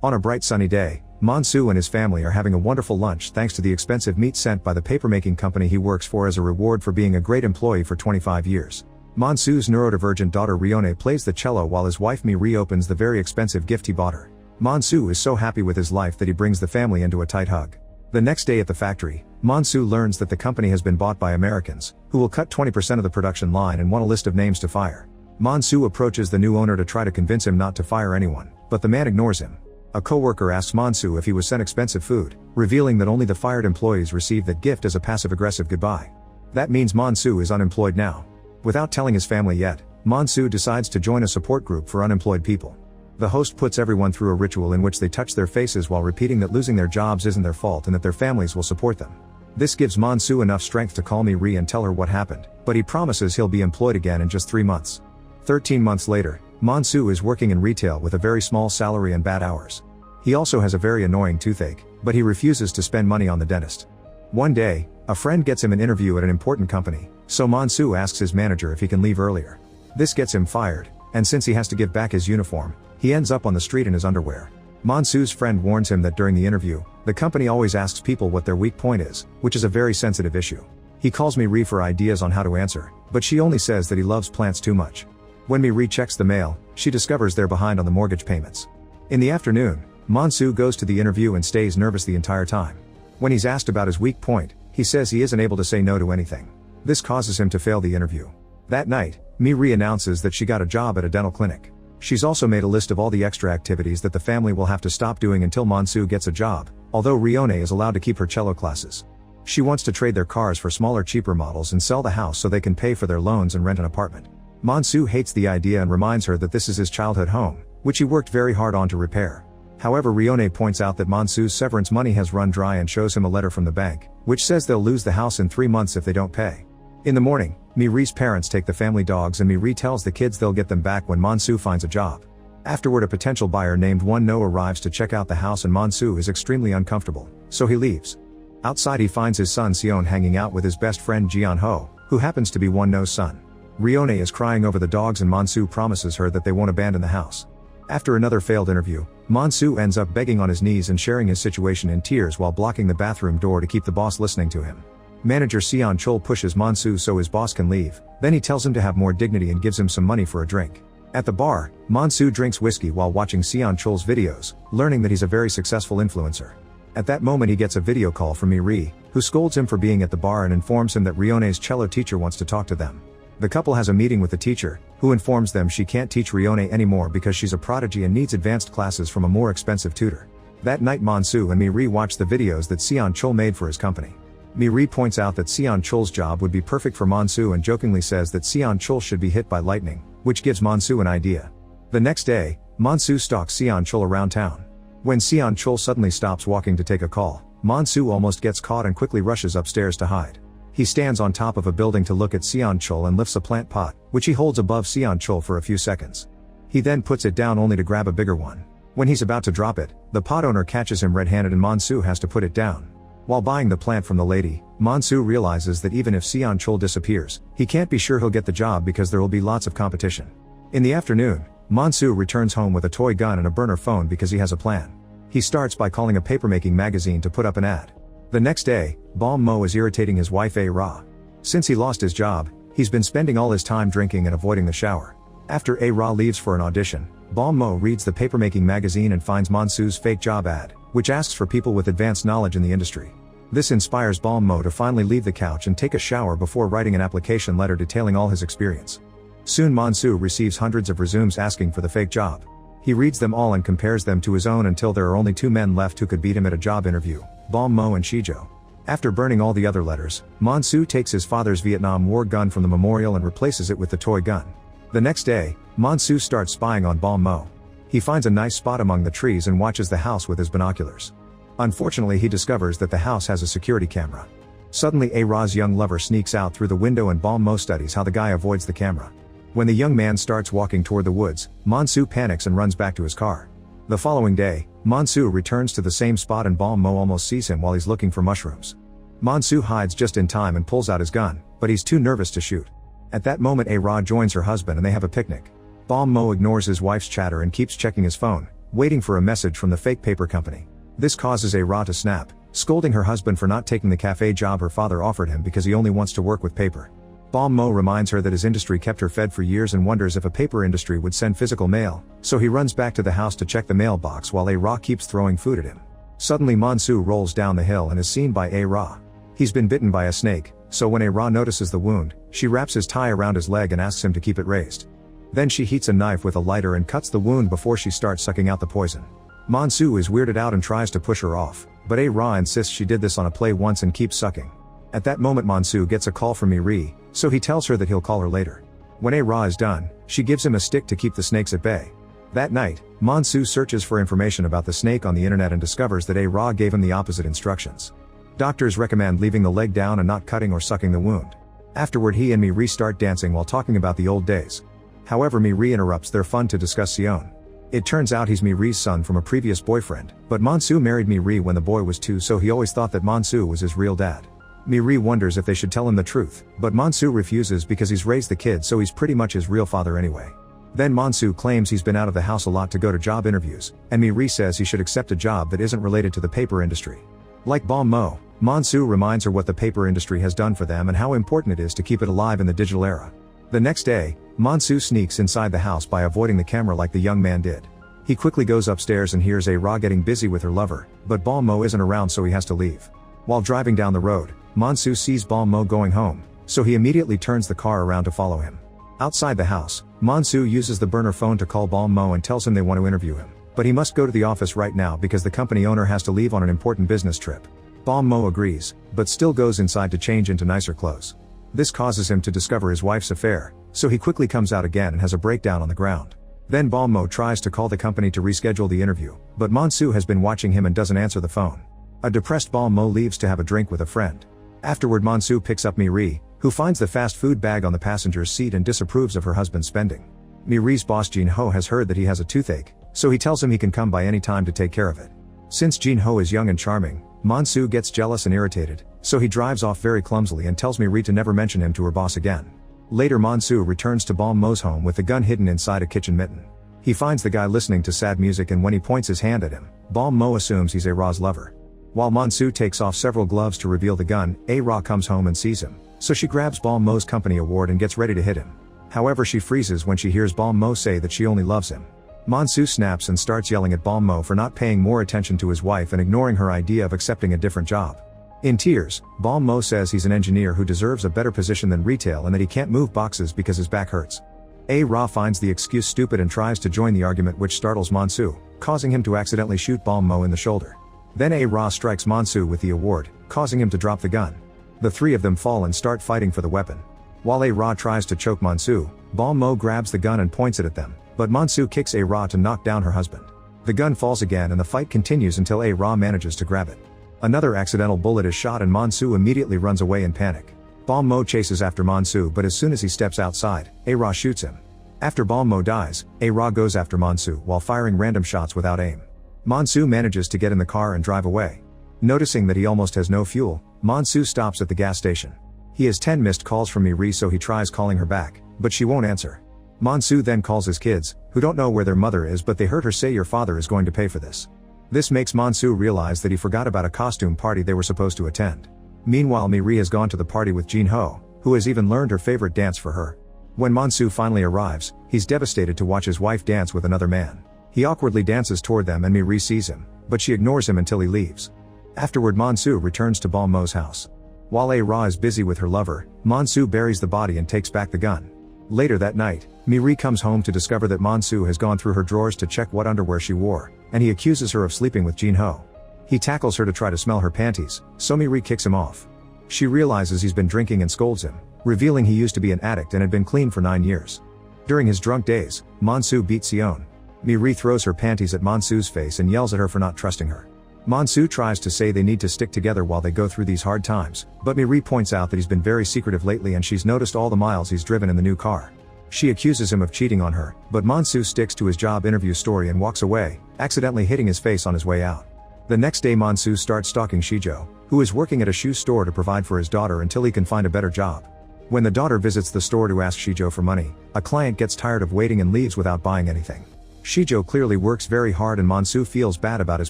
On a bright sunny day, Mansu and his family are having a wonderful lunch thanks to the expensive meat sent by the papermaking company he works for as a reward for being a great employee for 25 years. Mansu's neurodivergent daughter Rione plays the cello while his wife Mi opens the very expensive gift he bought her. Mansu is so happy with his life that he brings the family into a tight hug. The next day at the factory, Mansu learns that the company has been bought by Americans, who will cut 20% of the production line and want a list of names to fire. Mansu approaches the new owner to try to convince him not to fire anyone, but the man ignores him. A co-worker asks Mansu if he was sent expensive food, revealing that only the fired employees received that gift as a passive-aggressive goodbye. That means Mansu is unemployed now. Without telling his family yet, Mansu decides to join a support group for unemployed people. The host puts everyone through a ritual in which they touch their faces while repeating that losing their jobs isn't their fault and that their families will support them. This gives Mansu enough strength to call Mi and tell her what happened, but he promises he'll be employed again in just 3 months. 13 months later, Mansu is working in retail with a very small salary and bad hours. He also has a very annoying toothache, but he refuses to spend money on the dentist. One day, a friend gets him an interview at an important company, so Mansu asks his manager if he can leave earlier. This gets him fired, and since he has to give back his uniform, he ends up on the street in his underwear. Mansu's friend warns him that during the interview, the company always asks people what their weak point is, which is a very sensitive issue. He calls Mi for ideas on how to answer, but she only says that he loves plants too much. When Mi checks the mail, she discovers they're behind on the mortgage payments. In the afternoon, Mansu goes to the interview and stays nervous the entire time. When he's asked about his weak point, he says he isn't able to say no to anything. This causes him to fail the interview. That night, Mi announces that she got a job at a dental clinic. She's also made a list of all the extra activities that the family will have to stop doing until Mansu gets a job, although Rione is allowed to keep her cello classes. She wants to trade their cars for smaller, cheaper models and sell the house so they can pay for their loans and rent an apartment. Mansu hates the idea and reminds her that this is his childhood home, which he worked very hard on to repair. However, Rione points out that Mansu's severance money has run dry and shows him a letter from the bank, which says they'll lose the house in 3 months if they don't pay. In the morning, Mi's parents take the family dogs and Mi tells the kids they'll get them back when Mansu finds a job. Afterward, a potential buyer named No arrives to check out the house and Mansu is extremely uncomfortable, so he leaves. Outside he finds his son Sion hanging out with his best friend Jian-ho, who happens to be No's son. Rione is crying over the dogs and Mansu promises her that they won't abandon the house. After another failed interview, Mansu ends up begging on his knees and sharing his situation in tears while blocking the bathroom door to keep the boss listening to him. Manager Sion Chol pushes Mansu so his boss can leave, then he tells him to have more dignity and gives him some money for a drink. At the bar, Mansu drinks whiskey while watching Sion Chol's videos, learning that he's a very successful influencer. At that moment he gets a video call from Mi, who scolds him for being at the bar and informs him that Rione's cello teacher wants to talk to them. The couple has a meeting with the teacher, who informs them she can't teach Rione anymore because she's a prodigy and needs advanced classes from a more expensive tutor. That night Mansu and Mi watch the videos that Sion Chol made for his company. Mi points out that Sion Chol's job would be perfect for Mansu and jokingly says that Sion Chol should be hit by lightning, which gives Mansu an idea. The next day, Mansu stalks Sion Chol around town. When Sion Chol suddenly stops walking to take a call, Mansu almost gets caught and quickly rushes upstairs to hide. He stands on top of a building to look at Sion Chol and lifts a plant pot, which he holds above Sion Chol for a few seconds. He then puts it down only to grab a bigger one. When he's about to drop it, the pot owner catches him red-handed and Mansu has to put it down. While buying the plant from the lady, Mansu realizes that even if Sion Chol disappears, he can't be sure he'll get the job because there will be lots of competition. In the afternoon, Mansu returns home with a toy gun and a burner phone because he has a plan. He starts by calling a papermaking magazine to put up an ad. The next day, Mo is irritating his wife Ra. Since he lost his job, he's been spending all his time drinking and avoiding the shower. After Ra leaves for an audition, Mo reads the papermaking magazine and finds Mansu's fake job ad, which asks for people with advanced knowledge in the industry. This inspires Mo to finally leave the couch and take a shower before writing an application letter detailing all his experience. Soon Mansu receives hundreds of resumes asking for the fake job. He reads them all and compares them to his own until there are only 2 men left who could beat him at a job interview, Mo and Shijo. After burning all the other letters, Mansu takes his father's Vietnam War gun from the memorial and replaces it with the toy gun. The next day, Mansu starts spying on Mo. He finds a nice spot among the trees and watches the house with his binoculars. Unfortunately, he discovers that the house has a security camera. Suddenly Ra's young lover sneaks out through the window and Mo studies how the guy avoids the camera. When the young man starts walking toward the woods, Mansu panics and runs back to his car. The following day, Mansu returns to the same spot and Mo almost sees him while he's looking for mushrooms. Mansu hides just in time and pulls out his gun, but he's too nervous to shoot. At that moment Ra joins her husband and they have a picnic. Mo ignores his wife's chatter and keeps checking his phone, waiting for a message from the fake paper company. This causes A-Ra to snap, scolding her husband for not taking the cafe job her father offered him because he only wants to work with paper. Balmo reminds her that his industry kept her fed for years and wonders if a paper industry would send physical mail, so he runs back to the house to check the mailbox while A-Ra keeps throwing food at him. Suddenly Monsu rolls down the hill and is seen by A-Ra. He's been bitten by a snake, so when A-Ra notices the wound, she wraps his tie around his leg and asks him to keep it raised. Then she heats a knife with a lighter and cuts the wound before she starts sucking out the poison. Monsu is weirded out and tries to push her off, but A-Ra insists she did this on a play once and keeps sucking. At that moment Monsu gets a call from Miri, so he tells her that he'll call her later. When A-Ra is done, she gives him a stick to keep the snakes at bay. That night, Monsu searches for information about the snake on the internet and discovers that A-Ra gave him the opposite instructions. Doctors recommend leaving the leg down and not cutting or sucking the wound. Afterward he and Miri start dancing while talking about the old days. However Miri interrupts their fun to discuss Sion. It turns out he's Miri's son from a previous boyfriend, but Monsu married Miri when the boy was 2, so he always thought that Monsu was his real dad. Miri wonders if they should tell him the truth, but Monsu refuses because he's raised the kid, so he's pretty much his real father anyway. Then Monsu claims he's been out of the house a lot to go to job interviews, and Miri says he should accept a job that isn't related to the paper industry. Like Balmo, Monsu reminds her what the paper industry has done for them and how important it is to keep it alive in the digital era. The next day, Monsu sneaks inside the house by avoiding the camera like the young man did. He quickly goes upstairs and hears A-Ra getting busy with her lover, but Balmo isn't around so he has to leave. While driving down the road, Monsu sees Balmo going home, so he immediately turns the car around to follow him. Outside the house, Monsu uses the burner phone to call Balmo and tells him they want to interview him, but he must go to the office right now because the company owner has to leave on an important business trip. Balmo agrees, but still goes inside to change into nicer clothes. This causes him to discover his wife's affair, so he quickly comes out again and has a breakdown on the ground. Then Balmo tries to call the company to reschedule the interview, but Monsu has been watching him and doesn't answer the phone. A depressed Balmo leaves to have a drink with a friend. Afterward Monsu picks up Miri, who finds the fast food bag on the passenger's seat and disapproves of her husband's spending. Miri's boss Jin-ho has heard that he has a toothache, so he tells him he can come by any time to take care of it. Since Jin-ho is young and charming, Monsu gets jealous and irritated, so he drives off very clumsily and tells Miri to never mention him to her boss again. Later Monsu returns to Balmo's home with the gun hidden inside a kitchen mitten. He finds the guy listening to sad music and when he points his hand at him, Balmo assumes he's A-Ra's lover. While Monsu takes off several gloves to reveal the gun, A-Ra comes home and sees him, so she grabs Balmo's company award and gets ready to hit him. However she freezes when she hears Balmo say that she only loves him. Monsu snaps and starts yelling at Balmo for not paying more attention to his wife and ignoring her idea of accepting a different job. In tears, Balmo says he's an engineer who deserves a better position than retail and that he can't move boxes because his back hurts. A-Ra finds the excuse stupid and tries to join the argument, which startles Monsu, causing him to accidentally shoot Balmo in the shoulder. Then A-Ra strikes Monsu with the award, causing him to drop the gun. The three of them fall and start fighting for the weapon. While A-Ra tries to choke Monsu, Balmo grabs the gun and points it at them, but Monsu kicks A-Ra to knock down her husband. The gun falls again and the fight continues until A-Ra manages to grab it. Another accidental bullet is shot and Monsu immediately runs away in panic. Balmo chases after Monsu, but as soon as he steps outside, A-Ra shoots him. After Balmo dies, A-Ra goes after Monsu while firing random shots without aim. Monsu manages to get in the car and drive away. Noticing that he almost has no fuel, Monsu stops at the gas station. He has 10 missed calls from Miri, so he tries calling her back, but she won't answer. Monsu then calls his kids, who don't know where their mother is, but they heard her say your father is going to pay for this. This makes Monsu realize that he forgot about a costume party they were supposed to attend. Meanwhile Miri has gone to the party with Jin-ho, who has even learned her favorite dance for her. When Monsu finally arrives, he's devastated to watch his wife dance with another man. He awkwardly dances toward them and Miri sees him, but she ignores him until he leaves. Afterward Monsu returns to Balmo's house. While A-Ra is busy with her lover, Monsu buries the body and takes back the gun. Later that night, Miri comes home to discover that Monsu has gone through her drawers to check what underwear she wore, and he accuses her of sleeping with Jin-ho. He tackles her to try to smell her panties, so Miri kicks him off. She realizes he's been drinking and scolds him, revealing he used to be an addict and had been clean for 9 years. During his drunk days, Monsu beats Sion. Miri throws her panties at Monsu's face and yells at her for not trusting her. Monsu tries to say they need to stick together while they go through these hard times, but Miri points out that he's been very secretive lately and she's noticed all the miles he's driven in the new car. She accuses him of cheating on her, but Monsu sticks to his job interview story and walks away, accidentally hitting his face on his way out. The next day Monsu starts stalking Shijo, who is working at a shoe store to provide for his daughter until he can find a better job. When the daughter visits the store to ask Shijo for money, a client gets tired of waiting and leaves without buying anything. Shijo clearly works very hard and Monsu feels bad about his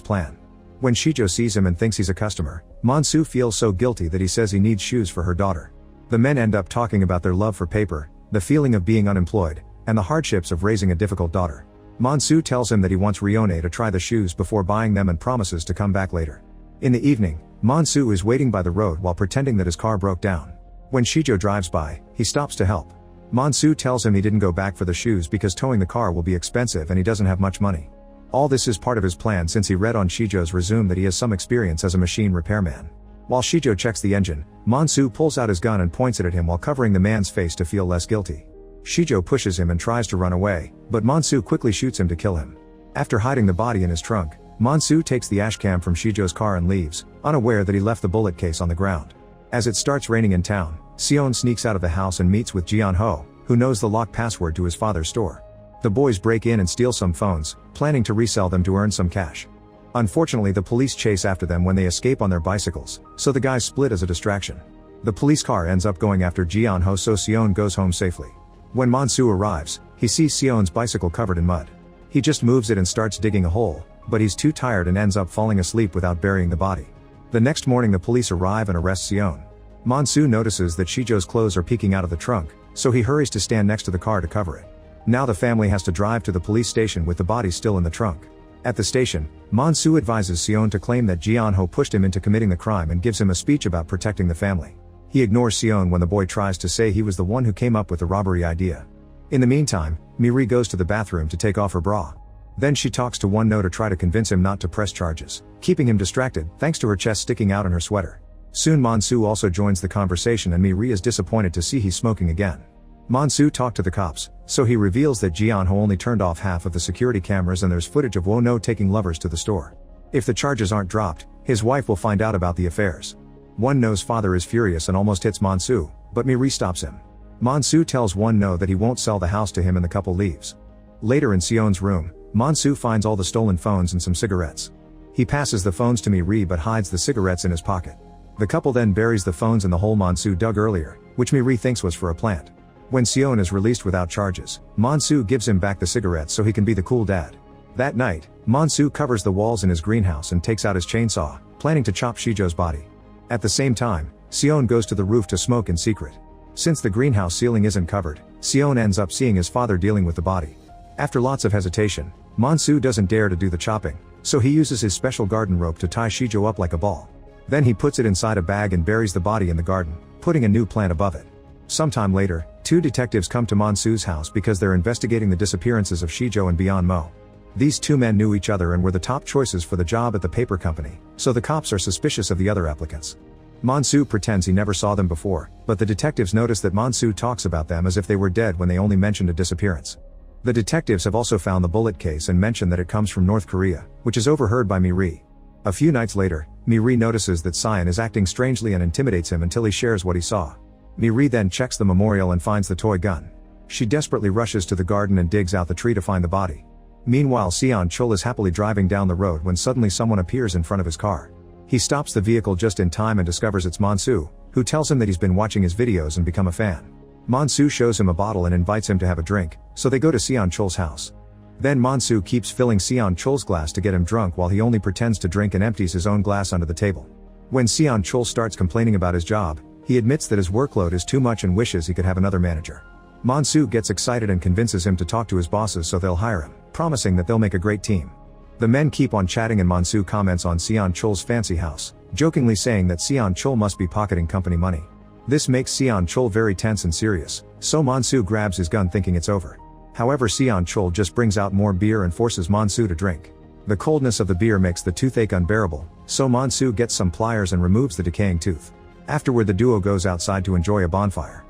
plan. When Shijo sees him and thinks he's a customer, Monsu feels so guilty that he says he needs shoes for her daughter. The men end up talking about their love for paper, the feeling of being unemployed, and the hardships of raising a difficult daughter. Monsu tells him that he wants Rione to try the shoes before buying them and promises to come back later. In the evening, Monsu is waiting by the road while pretending that his car broke down. When Shijo drives by, he stops to help. Monsu tells him he didn't go back for the shoes because towing the car will be expensive and he doesn't have much money. All this is part of his plan since he read on Shijo's resume that he has some experience as a machine repairman. While Shijo checks the engine, Monsu pulls out his gun and points it at him while covering the man's face to feel less guilty. Shijo pushes him and tries to run away, but Monsu quickly shoots him to kill him. After hiding the body in his trunk, Monsu takes the ashcam from Shijo's car and leaves, unaware that he left the bullet case on the ground. As it starts raining in town, Sion sneaks out of the house and meets with Jian-ho, who knows the lock password to his father's store. The boys break in and steal some phones, planning to resell them to earn some cash. Unfortunately, the police chase after them when they escape on their bicycles, so the guys split as a distraction. The police car ends up going after Jian-ho, so Sion goes home safely. When Monsu arrives, he sees Sion's bicycle covered in mud. He just moves it and starts digging a hole, but he's too tired and ends up falling asleep without burying the body. The next morning the police arrive and arrest Sion. Monsu notices that Shijo's clothes are peeking out of the trunk, so he hurries to stand next to the car to cover it. Now the family has to drive to the police station with the body still in the trunk. At the station, Monsu advises Sion to claim that Jian-ho pushed him into committing the crime and gives him a speech about protecting the family. He ignores Sion when the boy tries to say he was the one who came up with the robbery idea. In the meantime, Miri goes to the bathroom to take off her bra. Then she talks to Won-no to try to convince him not to press charges, keeping him distracted thanks to her chest sticking out in her sweater. Soon Monsu also joins the conversation and Miri is disappointed to see he's smoking again. Monsu talked to the cops, so he reveals that Jian-ho only turned off half of the security cameras and there's footage of Won-no taking lovers to the store. If the charges aren't dropped, his wife will find out about the affairs. Won-no's father is furious and almost hits Monsu, but Miri stops him. Monsu tells Won-no that he won't sell the house to him and the couple leaves. Later in Sion's room, Monsu finds all the stolen phones and some cigarettes. He passes the phones to Miri but hides the cigarettes in his pocket. The couple then buries the phones in the hole Monsu dug earlier, which Miri thinks was for a plant. When Sion is released without charges, Monsu gives him back the cigarettes so he can be the cool dad. That night, Monsu covers the walls in his greenhouse and takes out his chainsaw, planning to chop Shijo's body. At the same time, Sion goes to the roof to smoke in secret. Since the greenhouse ceiling isn't covered, Sion ends up seeing his father dealing with the body. After lots of hesitation, Monsu doesn't dare to do the chopping, so he uses his special garden rope to tie Shijo up like a ball. Then he puts it inside a bag and buries the body in the garden, putting a new plant above it. Sometime later, two detectives come to Monsu's house because they're investigating the disappearances of Shijo and Bian-mo. These two men knew each other and were the top choices for the job at the paper company, so the cops are suspicious of the other applicants. Monsu pretends he never saw them before, but the detectives notice that Monsu talks about them as if they were dead when they only mentioned a disappearance. The detectives have also found the bullet case and mention that it comes from North Korea, which is overheard by Miri. A few nights later, Miri notices that Sion is acting strangely and intimidates him until he shares what he saw. Miri then checks the memorial and finds the toy gun. She desperately rushes to the garden and digs out the tree to find the body. Meanwhile, Sion Chul is happily driving down the road when suddenly someone appears in front of his car. He stops the vehicle just in time and discovers it's Monsu, who tells him that he's been watching his videos and become a fan. Monsu shows him a bottle and invites him to have a drink, so they go to Sion Chul's house. Then Monsu keeps filling Sion Chul's glass to get him drunk while he only pretends to drink and empties his own glass under the table. When Sion Chul starts complaining about his job, he admits that his workload is too much and wishes he could have another manager. Monsu gets excited and convinces him to talk to his bosses so they'll hire him, promising that they'll make a great team. The men keep on chatting and Monsu comments on Sion Chul's fancy house, jokingly saying that Sion Chul must be pocketing company money. This makes Sion Chul very tense and serious, so Monsu grabs his gun thinking it's over. However, Sion Chul just brings out more beer and forces Monsu to drink. The coldness of the beer makes the toothache unbearable, so Monsu gets some pliers and removes the decaying tooth. Afterward, the duo goes outside to enjoy a bonfire.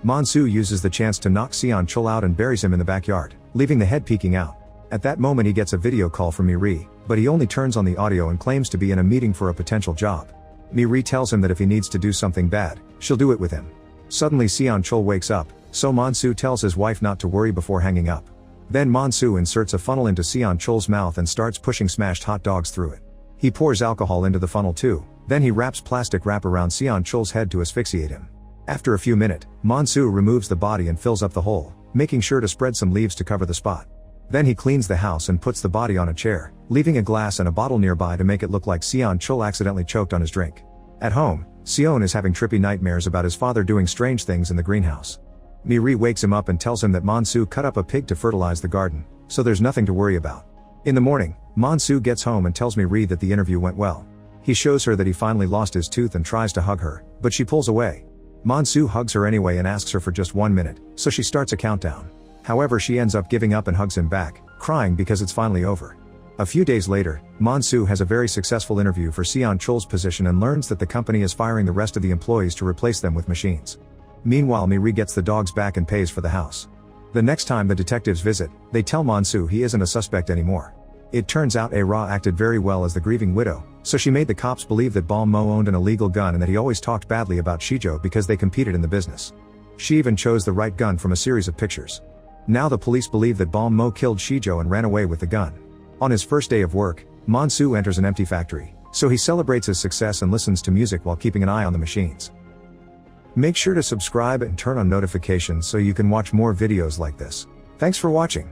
Monsu uses the chance to knock Sion Chul out and buries him in the backyard, leaving the head peeking out. At that moment he gets a video call from Miri, but he only turns on the audio and claims to be in a meeting for a potential job. Miri tells him that if he needs to do something bad, she'll do it with him. Suddenly Sion Chul wakes up, so Monsu tells his wife not to worry before hanging up. Then Monsu inserts a funnel into Sion Chul's mouth and starts pushing smashed hot dogs through it. He pours alcohol into the funnel too, then he wraps plastic wrap around Sion Chul's head to asphyxiate him. After a few minutes, Monsu removes the body and fills up the hole, making sure to spread some leaves to cover the spot. Then he cleans the house and puts the body on a chair, leaving a glass and a bottle nearby to make it look like Seon Chul accidentally choked on his drink. At home, Seon is having trippy nightmares about his father doing strange things in the greenhouse. Mi-ri wakes him up and tells him that Monsu cut up a pig to fertilize the garden, so there's nothing to worry about. In the morning, Monsu gets home and tells Mi-ri that the interview went well. He shows her that he finally lost his tooth and tries to hug her, but she pulls away. Monsu hugs her anyway and asks her for just 1 minute, so she starts a countdown. However, she ends up giving up and hugs him back, crying because it's finally over. A few days later, Monsu has a very successful interview for Seon Chul's position and learns that the company is firing the rest of the employees to replace them with machines. Meanwhile, Mi-ri gets the dogs back and pays for the house. The next time the detectives visit, they tell Monsu he isn't a suspect anymore. It turns out A-ra acted very well as the grieving widow, so she made the cops believe that Balmo owned an illegal gun and that he always talked badly about Shijo because they competed in the business. She even chose the right gun from a series of pictures. Now the police believe that Balmo killed Shijo and ran away with the gun. On his first day of work, Monsu enters an empty factory, so he celebrates his success and listens to music while keeping an eye on the machines. Make sure to subscribe and turn on notifications so you can watch more videos like this. Thanks for watching.